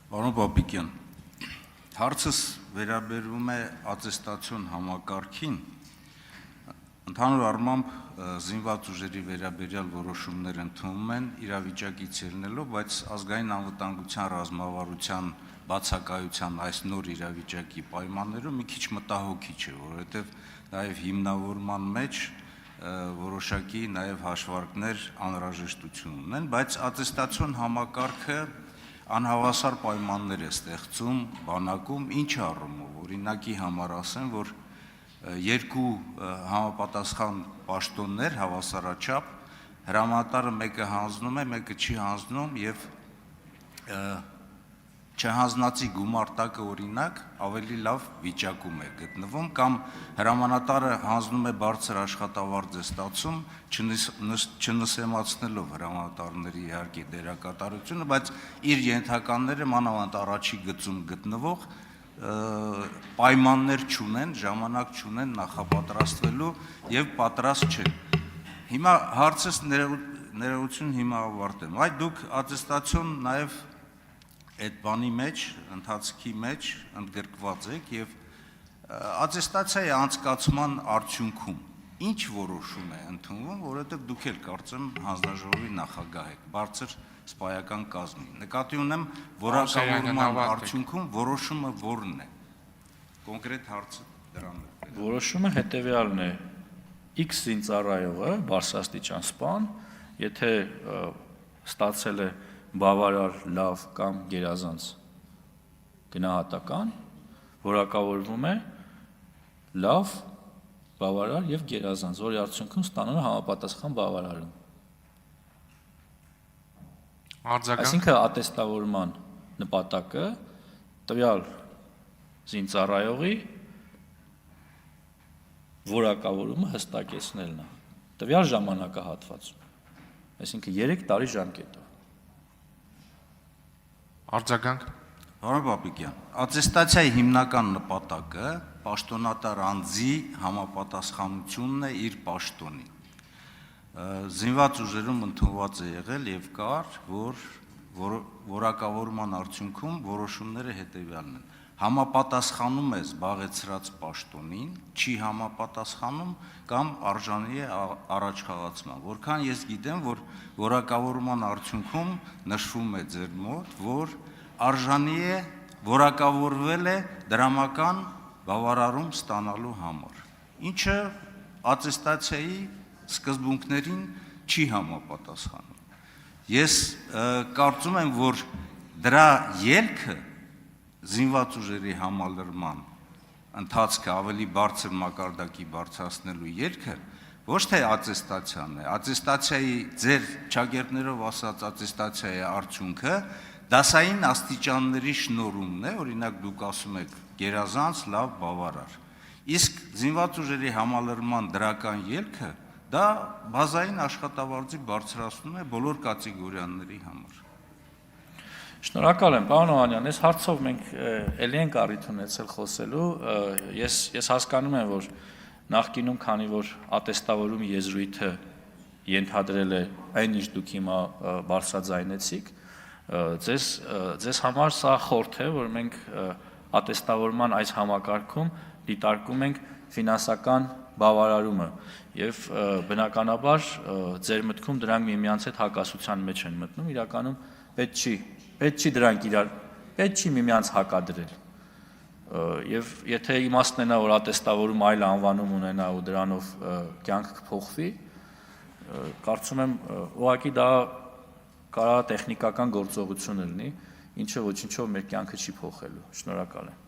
Պարոն Պապիկյան, հարցս վերաբերվում է ատեստացիոն համակարգին, ընդհանուր առմամբ զինված ուժերի վերաբերյալ որոշումներ ընդունում են իրավիճակից ելնելով, բայց ազգային անվտանգության ռազմավարության բացակայության այս նոր իրավիճակի պայմաններում մի քիչ մտահոգիչ է, որովհետև նաև հիմնավորման մեջ որոշակի նաև հաշվարկներ անհրաժեշտություն ունեն, բայց ատեստացիոն համակարգը անհավասար պայմաններ է ստեղծում բանակում, ինչ առումով, օրինակի համար ասեմ, որ երկու համապատասխան պաշտոններ հավասարաչափ հրամանատարը մեկը հանձնում է, մեկը չի հանձնում եւ չհանձնածի գումարտակը օրինակ ավելի լավ վիճակում է գտնվում կամ հրամանատարը հանձնում է բարձր աշխատավարձ է ստացում, չնսեմացնելով հրամանատարների իհարկե դերակատարությունը, բայց իր ենթականները մանավանդ առաջի գծում գտնվող պայմաններ չունեն, ժամանակ չունեն նախապատրաստվելու եւ պատրաստ չեն։ Հիմա հարցս ներողություն հիմա ավարտեմ։ Այդ դուք ատեստացիոն նաեւ այդ բանի մեջ, ընթացքի մեջ ընդգրկված եք եւ ատեստացիայի անցկացման արդյունքում ինչ որոշում է ընդունվում, որովհետեւ դուք էլ կարծեմ հանձնաժողովի նախագահ եք, բարձր սպայական կազմի։ Նկատի ունեմ որակավորման արդյունքում որոշումը որն է։ Կոնկրետ հարցը դրան է։ Որոշումը հետեւյալն է. X զինծառայողը, բարձրաստիճան սպան, եթե ստացել է բավարար լավ կամ գերազանց գնահատական, որակավորվում է լավ, բավարար եւ գերազանց, որի արդյունքում ստանում է համապատասխան բավարարում։ Այսինքն ատեստավորման նպատակը տվյալ զինծառայողի որակավորումը հստակեցնելն է, տվյալ ժամանակահատվածում, այսինքն 3 տարի ժամկետով։ Արձագանք։ Պարոն Պապիկյան, ատեստացիայի հիմնական նպատակը պաշտոնատար անձի համապատասխանությունն է իր պաշտոնին։ Զինված ուժերում ընդունված է եղել եւ կար, որ որակավորման արդյունքում որոշումները հետեւյալն են։ Համապատասխանում է զբաղեցրած պաշտոնին, չի համապատասխանում կամ արժանի է առաջխաղացման։ Որքան ես գիտեմ, որ որակավորման արդյունքում նշվում է ձեր մոտ, որ արժանի է որակավորվել է դրամական բավարարում ստանալու համար, ինչը ատեստացիայի սկզբունքներին չի համապատասխանում։ Ես կարծում եմ, որ դրա ելքը զինված ուժերի համալրման ընթացքը ավելի բարձր մակարդակի բարձրացնելու ելքը ոչ թե ատեստացիան է, ատեստացիայի ձեր ճակերտներով ասած ատեստացիայի արդյունքը դասային աստիճանների շնորհումն է, օրինակ դուք ասում եք գերազանց, լավ, բավարար։ Իսկ զինված ուժերի համալրման դրական ելքը դա բազային աշխատավարձի բարձրացնում է բոլոր կատեգորիաների համար։ Շնորհակալ եմ, պարոն Օհանյան, այս հարցով մենք ելի ենք առիթ ունեցել խոսելու, ես հասկանում եմ, որ նախկինում, քանի որ ատեստավորումի եզրույթը ենթադրել է այն, ինչ դուք հիմա բարձրաձայնեցիք, ձեզ համար սա խորհուրդ է, որ մենք ատեստավորման այս համակարգում դիտարկում ենք ֆինանսական բավարարումը եւ բնականաբար ձեր մտքում դրանք միմյանց հետ հակասության մեջ են մտնում, իրականում պետք չի դրանք պետք չի միմյանց հակադրել եւ եթե իմաստն ունենա, որ ատեստավորում այլ անվանում ունենա ու դրանով կյանքը կփոխվի, կարծում եմ ուղղակի դա կարա տեխնիկական գործողություն լինի, ինչը ոչինչով մեր կյանքը չի փոխելու։ Շնորհակալ եմ։